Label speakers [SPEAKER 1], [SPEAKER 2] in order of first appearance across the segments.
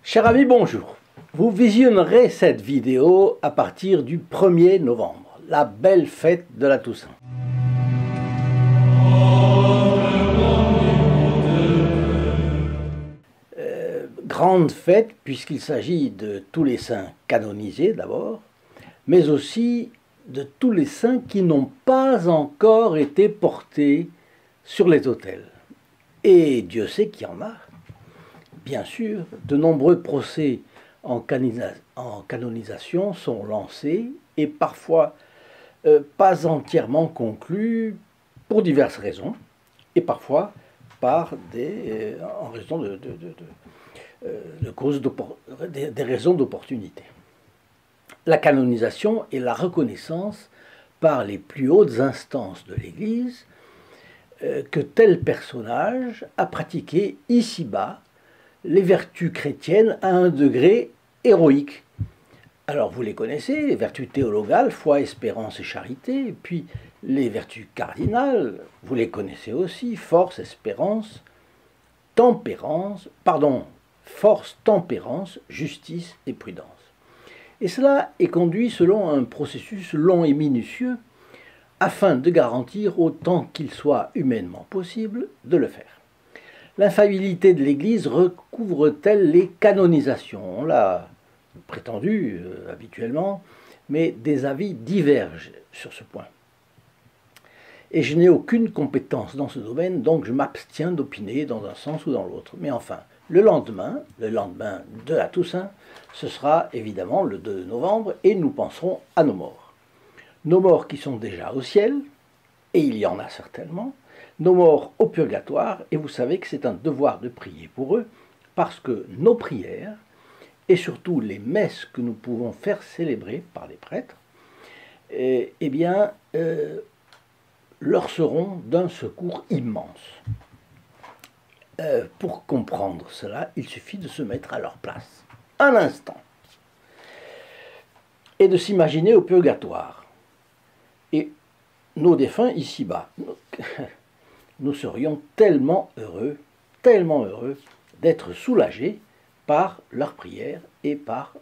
[SPEAKER 1] Chers amis, bonjour. Vous visionnerez cette vidéo à partir du 1er novembre, la belle fête de la Toussaint. Grande fête puisqu'il s'agit de tous les saints canonisés d'abord, mais aussi de tous les saints qui n'ont pas encore été portés sur les autels. Et Dieu sait qu'il y en a. Bien sûr, de nombreux procès en canonisation sont lancés et parfois pas entièrement conclus pour diverses raisons, et parfois par en raison des raisons d'opportunité. La canonisation est la reconnaissance par les plus hautes instances de l'Église que tel personnage a pratiqué ici-bas les vertus chrétiennes à un degré héroïque. Alors vous les connaissez, les vertus théologales, foi, espérance et charité, et puis les vertus cardinales, vous les connaissez aussi, force, tempérance, justice et prudence. Et cela est conduit selon un processus long et minutieux, afin de garantir autant qu'il soit humainement possible de le faire. L'infaillibilité de l'Église recouvre-t-elle les canonisations? On l'a prétendu habituellement, mais des avis divergent sur ce point. Et je n'ai aucune compétence dans ce domaine, donc je m'abstiens d'opiner dans un sens ou dans l'autre. Mais enfin, le lendemain de la Toussaint, ce sera évidemment le 2 novembre, et nous penserons à nos morts. Nos morts qui sont déjà au ciel, et il y en a certainement, nos morts au purgatoire, et vous savez que c'est un devoir de prier pour eux, parce que nos prières, et surtout les messes que nous pouvons faire célébrer par les prêtres, leur seront d'un secours immense. Pour comprendre cela, il suffit de se mettre à leur place, un instant, et de s'imaginer au purgatoire. Et nos défunts ici-bas, nous serions tellement heureux d'être soulagés par leurs prières et par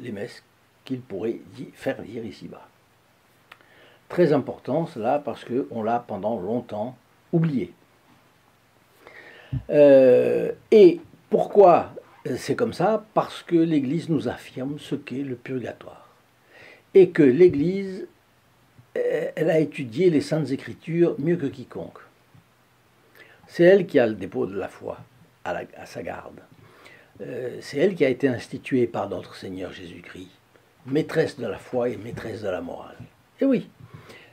[SPEAKER 1] les messes qu'ils pourraient faire dire ici-bas. Très important cela parce qu'on l'a pendant longtemps oublié. Et pourquoi c'est comme ça? Parce que l'Église nous affirme ce qu'est le purgatoire. Et que l'Église, elle a étudié les Saintes Écritures mieux que quiconque. C'est elle qui a le dépôt de la foi à sa garde. C'est elle qui a été instituée par notre Seigneur Jésus-Christ, maîtresse de la foi et maîtresse de la morale. Et oui,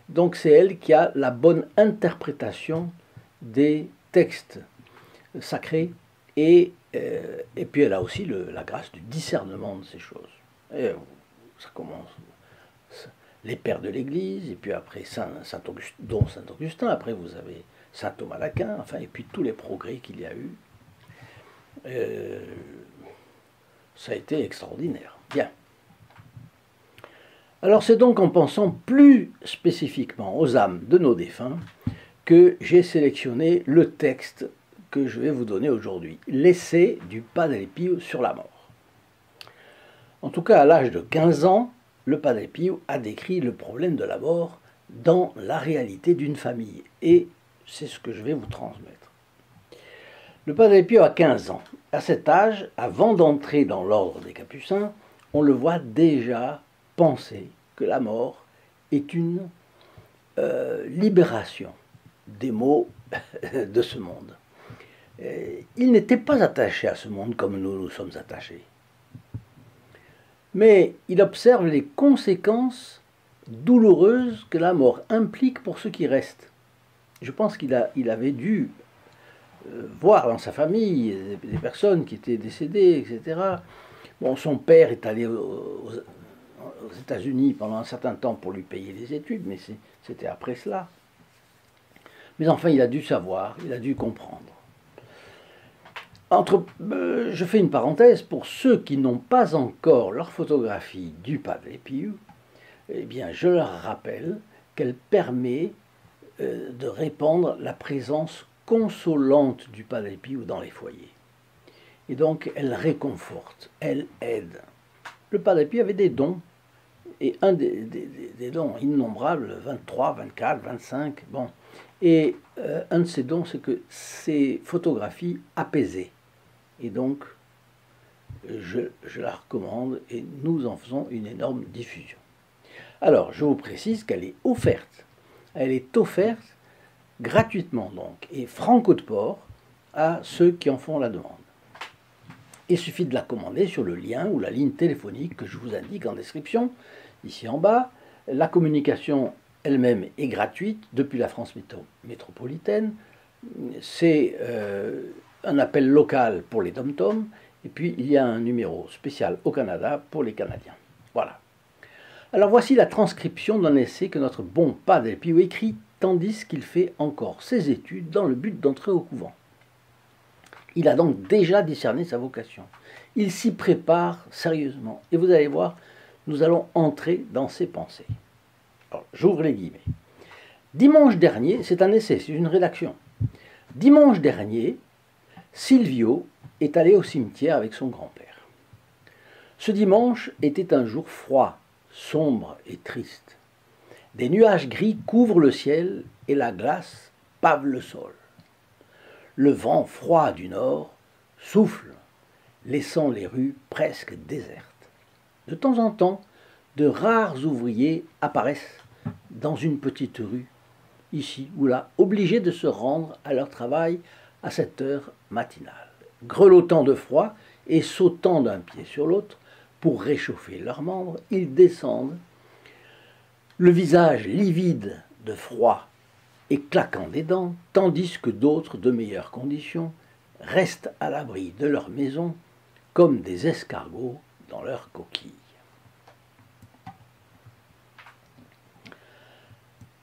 [SPEAKER 1] donc c'est elle qui a la bonne interprétation des textes sacrés et puis elle a aussi la grâce du discernement de ces choses. Et ça commence les pères de l'Église, et puis après dont Saint Augustin, après vous avez Saint Thomas d'Aquin, enfin, et puis tous les progrès qu'il y a eu. Ça a été extraordinaire. Bien. Alors c'est donc en pensant plus spécifiquement aux âmes de nos défunts que j'ai sélectionné le texte que je vais vous donner aujourd'hui, l'essai du Padre Pio sur la mort. En tout cas, à l'âge de 15 ans, le Padre Pio a décrit le problème de la mort dans la réalité d'une famille, et c'est ce que je vais vous transmettre. Le Padre Pio a 15 ans. À cet âge, avant d'entrer dans l'ordre des Capucins, on le voit déjà penser que la mort est une libération des maux de ce monde. Il n'était pas attaché à ce monde comme nous sommes attachés. Mais il observe les conséquences douloureuses que la mort implique pour ceux qui restent. Je pense qu'il avait dû voir dans sa famille des personnes qui étaient décédées, etc. Bon, son père est allé aux États-Unis pendant un certain temps pour lui payer les études, mais c'était après cela. Mais enfin, il a dû savoir, il a dû comprendre. Je fais une parenthèse, pour ceux qui n'ont pas encore leur photographie du Padre Pio, eh bien, je leur rappelle qu'elle permet de répandre la présence consolante du Padre Pio dans les foyers. Et donc, elle réconforte, elle aide. Le Padre Pio avait des dons, et un des dons innombrables, 23, 24, 25, bon. Et un de ces dons, c'est que ces photographies apaisaient. Et donc, je la recommande et nous en faisons une énorme diffusion. Alors, je vous précise qu'elle est offerte. Elle est offerte gratuitement, donc, et franco de port à ceux qui en font la demande. Il suffit de la commander sur le lien ou la ligne téléphonique que je vous indique en description, ici en bas. La communication elle-même est gratuite depuis la France métropolitaine. C'est un appel local pour les dom-toms, et puis il y a un numéro spécial au Canada pour les Canadiens. Voilà. Alors voici la transcription d'un essai que notre bon Padre Pio écrit tandis qu'il fait encore ses études dans le but d'entrer au couvent. Il a donc déjà discerné sa vocation. Il s'y prépare sérieusement. Et vous allez voir, nous allons entrer dans ses pensées. Alors, j'ouvre les guillemets. Dimanche dernier, c'est un essai, c'est une rédaction. Dimanche dernier, Silvio est allé au cimetière avec son grand-père. Ce dimanche était un jour froid, sombre et triste. Des nuages gris couvrent le ciel et la glace pave le sol. Le vent froid du nord souffle, laissant les rues presque désertes. De temps en temps, de rares ouvriers apparaissent dans une petite rue, ici ou là, obligés de se rendre à leur travail à cette heure matinale, grelottant de froid et sautant d'un pied sur l'autre pour réchauffer leurs membres, ils descendent, le visage livide de froid et claquant des dents, tandis que d'autres, de meilleures conditions, restent à l'abri de leur maison comme des escargots dans leurs coquilles.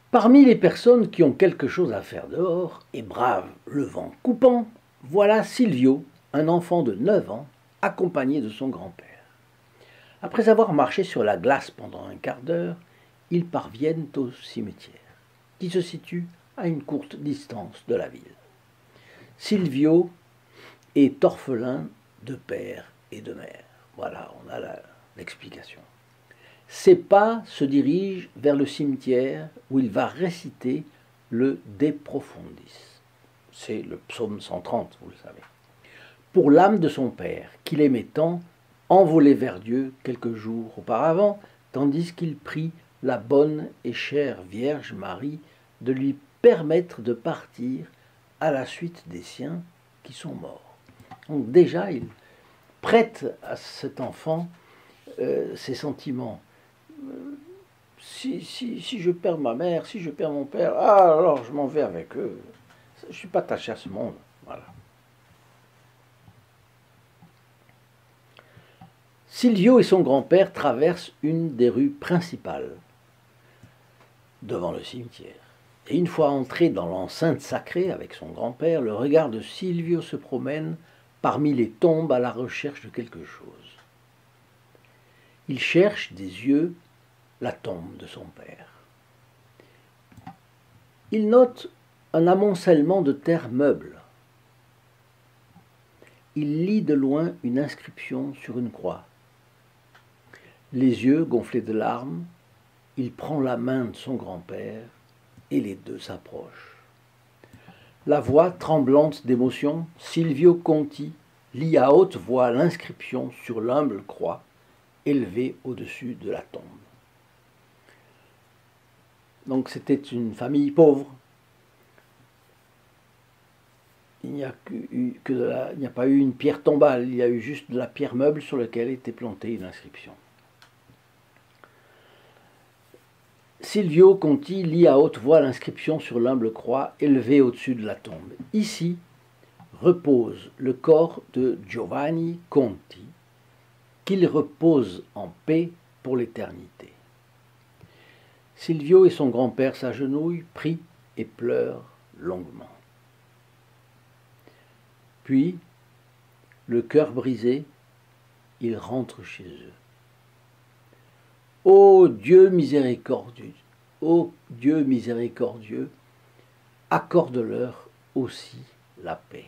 [SPEAKER 1] Parmi les personnes qui ont quelque chose à faire dehors et bravent le vent coupant, voilà Silvio, un enfant de 9 ans, accompagné de son grand-père. Après avoir marché sur la glace pendant un quart d'heure, ils parviennent au cimetière, qui se situe à une courte distance de la ville. Silvio est orphelin de père et de mère. Voilà, on a l'explication. Ses pas se dirigent vers le cimetière où il va réciter le De Profundis. C'est le psaume 130, vous le savez. Pour l'âme de son père, qu'il aimait tant, envolé vers Dieu quelques jours auparavant, tandis qu'il prie la bonne et chère Vierge Marie de lui permettre de partir à la suite des siens qui sont morts. Donc déjà, il prête à cet enfant ses sentiments. Si je perds ma mère, si je perds mon père, alors je m'en vais avec eux. Je ne suis pas attaché à ce monde. Voilà. Silvio et son grand-père traversent une des rues principales devant le cimetière. Et une fois entré dans l'enceinte sacrée avec son grand-père, le regard de Silvio se promène parmi les tombes à la recherche de quelque chose. Il cherche des yeux la tombe de son père. Il note un amoncellement de terre meuble. Il lit de loin une inscription sur une croix. Les yeux gonflés de larmes, il prend la main de son grand-père et les deux s'approchent. La voix tremblante d'émotion, Silvio Conti lit à haute voix l'inscription sur l'humble croix élevée au-dessus de la tombe. Donc c'était une famille pauvre. Il n'y a pas eu une pierre tombale, il y a eu juste de la pierre meuble sur laquelle était plantée une inscription. Silvio Conti lit à haute voix l'inscription sur l'humble croix élevée au-dessus de la tombe. Ici repose le corps de Giovanni Conti, qu'il repose en paix pour l'éternité. Silvio et son grand-père s'agenouillent, prient et pleurent longuement. Puis, le cœur brisé, ils rentrent chez eux. Ô Dieu miséricordieux, accorde-leur aussi la paix.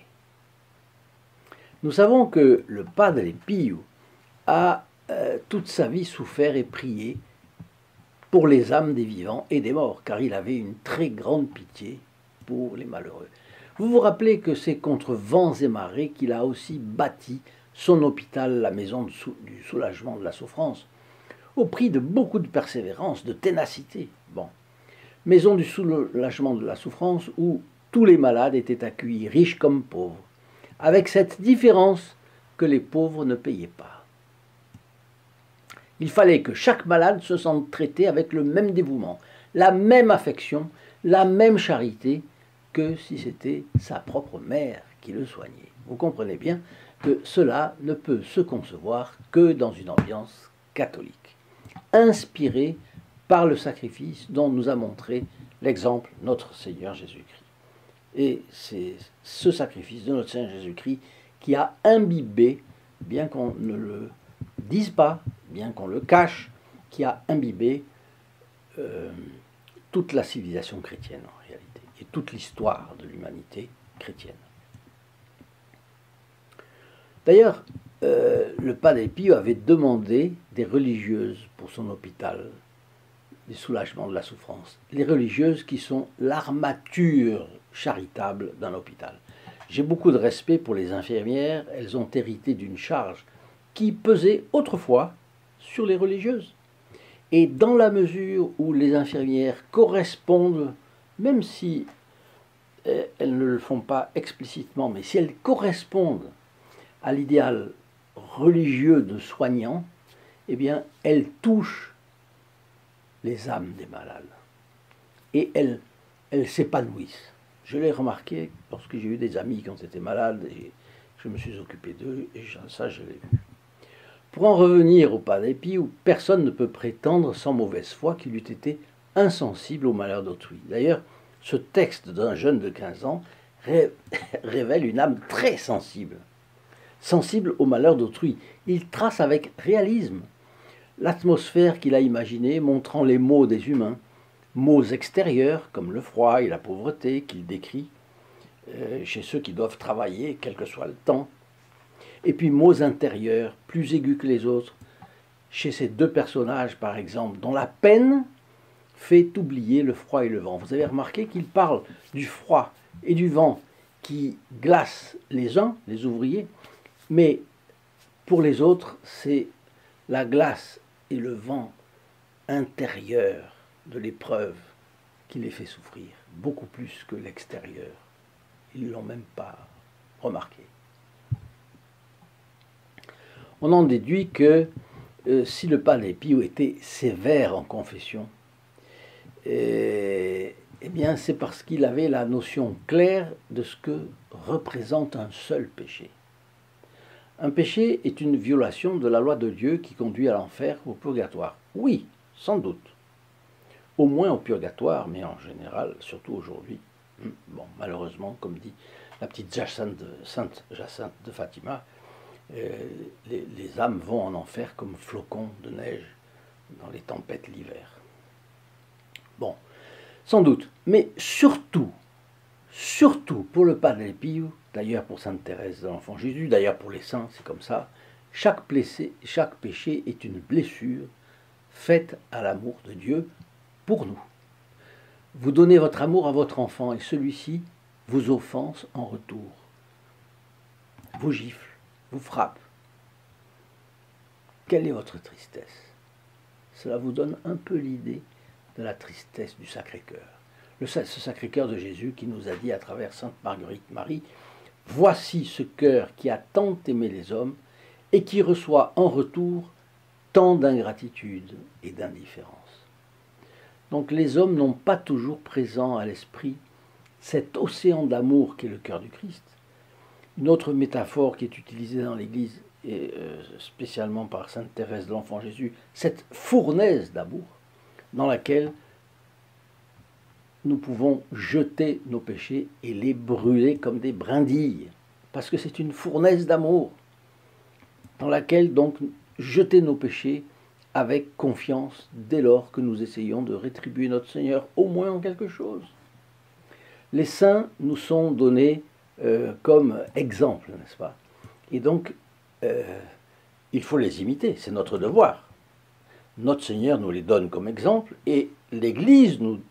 [SPEAKER 1] Nous savons que le Padre Pio a toute sa vie souffert et prié pour les âmes des vivants et des morts, car il avait une très grande pitié pour les malheureux. Vous vous rappelez que c'est contre vents et marées qu'il a aussi bâti son hôpital, la maison du soulagement de la souffrance, au prix de beaucoup de persévérance, de ténacité. Bon. Maison du soulagement de la souffrance où tous les malades étaient accueillis, riches comme pauvres, avec cette différence que les pauvres ne payaient pas. Il fallait que chaque malade se sente traité avec le même dévouement, la même affection, la même charité que si c'était sa propre mère qui le soignait. Vous comprenez bien que cela ne peut se concevoir que dans une ambiance catholique, inspirée par le sacrifice dont nous a montré l'exemple notre Seigneur Jésus-Christ. Et c'est ce sacrifice de notre Seigneur Jésus-Christ qui a imbibé, bien qu'on ne le dise pas, bien qu'on le cache, qui a imbibé toute la civilisation chrétienne en réalité, et toute l'histoire de l'humanité chrétienne. D'ailleurs, le Padre Pio avait demandé des religieuses pour son hôpital, des soulagements de la souffrance. Les religieuses qui sont l'armature charitable d'un hôpital. J'ai beaucoup de respect pour les infirmières, elles ont hérité d'une charge qui pesait autrefois sur les religieuses. Et dans la mesure où les infirmières correspondent, même si elles ne le font pas explicitement, mais si elles correspondent à l'idéal religieux de soignant, eh bien, elles touchent les âmes des malades. Et elles s'épanouissent. Je l'ai remarqué lorsque j'ai eu des amis qui ont été malades et je me suis occupé d'eux, et ça, je l'ai vu. Pour en revenir au Padre Pio, personne ne peut prétendre sans mauvaise foi qu'il eût été insensible au malheur d'autrui. D'ailleurs, ce texte d'un jeune de 15 ans révèle une âme très sensible, sensible au malheur d'autrui. Il trace avec réalisme l'atmosphère qu'il a imaginée, montrant les maux des humains, maux extérieurs comme le froid et la pauvreté qu'il décrit chez ceux qui doivent travailler, quel que soit le temps, et puis maux intérieurs, plus aigus que les autres, chez ces deux personnages par exemple, dont la peine fait oublier le froid et le vent. Vous avez remarqué qu'il parle du froid et du vent qui glacent les uns, les ouvriers, mais pour les autres, c'est la glace et le vent intérieur de l'épreuve qui les fait souffrir, beaucoup plus que l'extérieur. Ils ne l'ont même pas remarqué. On en déduit que si le Padre Pio était sévère en confession, eh bien c'est parce qu'il avait la notion claire de ce que représente un seul péché. Un péché est une violation de la loi de Dieu qui conduit à l'enfer ou au purgatoire. Oui, sans doute. Au moins au purgatoire, mais en général, surtout aujourd'hui. Bon, malheureusement, comme dit la petite Sainte Jacinthe de Fatima, les âmes vont en enfer comme flocons de neige dans les tempêtes l'hiver. Bon, sans doute, mais surtout pour le Padre Pio, d'ailleurs pour Sainte Thérèse de l'Enfant Jésus, d'ailleurs pour les saints, c'est comme ça, chaque péché est une blessure faite à l'amour de Dieu pour nous. Vous donnez votre amour à votre enfant et celui-ci vous offense en retour, vous gifle, vous frappe. Quelle est votre tristesse? Cela vous donne un peu l'idée de la tristesse du Sacré-Cœur. Ce Sacré-Cœur de Jésus qui nous a dit à travers Sainte Marguerite Marie, « Voici ce cœur qui a tant aimé les hommes et qui reçoit en retour tant d'ingratitude et d'indifférence. » Donc les hommes n'ont pas toujours présent à l'esprit cet océan d'amour qu'est le cœur du Christ. Une autre métaphore qui est utilisée dans l'Église, et spécialement par Sainte Thérèse de l'Enfant Jésus, cette fournaise d'amour dans laquelle nous pouvons jeter nos péchés et les brûler comme des brindilles, parce que c'est une fournaise d'amour dans laquelle donc jeter nos péchés avec confiance dès lors que nous essayons de rétribuer notre Seigneur au moins en quelque chose. Les saints nous sont donnés comme exemple, n'est-ce pas? Et donc, il faut les imiter, c'est notre devoir. Notre Seigneur nous les donne comme exemple et l'Église nous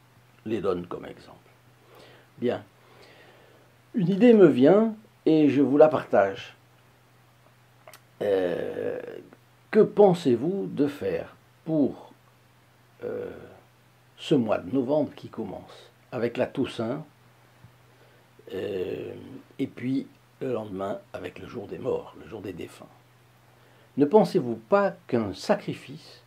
[SPEAKER 1] les donne comme exemple. Bien. Une idée me vient et je vous la partage. Que pensez-vous de faire pour ce mois de novembre qui commence avec la Toussaint et puis le lendemain avec le jour des morts, le jour des défunts? Ne pensez-vous pas qu'un sacrifice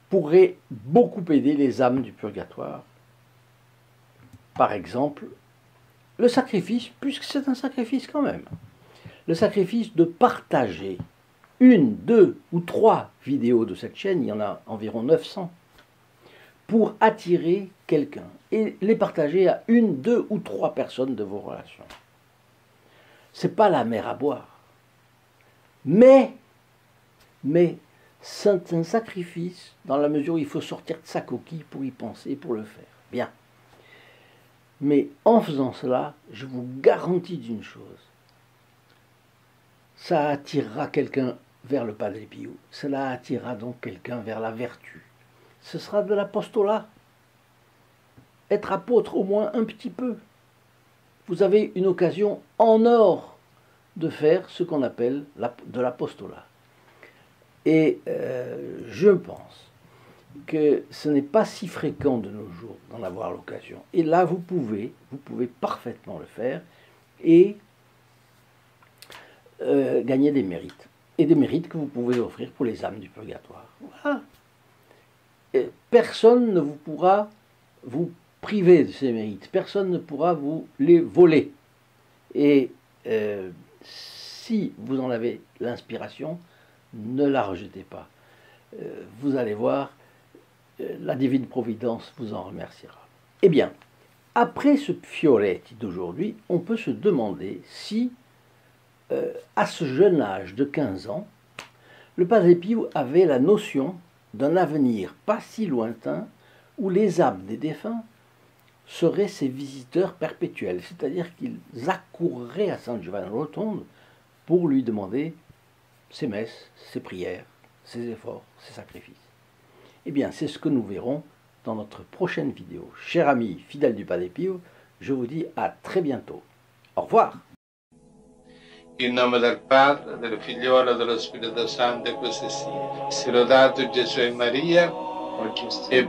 [SPEAKER 1] pourrait beaucoup aider les âmes du purgatoire? Par exemple, le sacrifice, puisque c'est un sacrifice quand même, le sacrifice de partager une, deux ou trois vidéos de cette chaîne, il y en a environ 900, pour attirer quelqu'un et les partager à une, deux ou trois personnes de vos relations. C'est pas la mer à boire. Mais c'est un sacrifice dans la mesure où il faut sortir de sa coquille pour y penser, pour le faire. Bien. Mais en faisant cela, je vous garantis d'une chose. Ça attirera quelqu'un vers le Padre Pio. Cela attirera donc quelqu'un vers la vertu. Ce sera de l'apostolat. Être apôtre au moins un petit peu. Vous avez une occasion en or de faire ce qu'on appelle de l'apostolat. Et je pense que ce n'est pas si fréquent de nos jours d'en avoir l'occasion. Et là, vous pouvez parfaitement le faire et gagner des mérites. Et des mérites que vous pouvez offrir pour les âmes du purgatoire. Voilà. Et personne ne pourra vous priver de ces mérites. Personne ne pourra vous les voler. Et si vous en avez l'inspiration, ne la rejetez pas. Vous allez voir, la divine providence vous en remerciera. Eh bien, après ce Fioretti d'aujourd'hui, on peut se demander si, à ce jeune âge de 15 ans, le Padre Pio avait la notion d'un avenir pas si lointain où les âmes des défunts seraient ses visiteurs perpétuels, c'est-à-dire qu'ils accourraient à San Giovanni Rotondo pour lui demander ses messes, ses prières, ses efforts, ses sacrifices. Eh bien, c'est ce que nous verrons dans notre prochaine vidéo. Chers amis fidèles du Padre Pio, je vous dis à très bientôt. Au revoir.
[SPEAKER 2] In nome del Padre, del Figliolo e dello Spirito Santo, e così sia. Sia lodato Gesù e Maria, e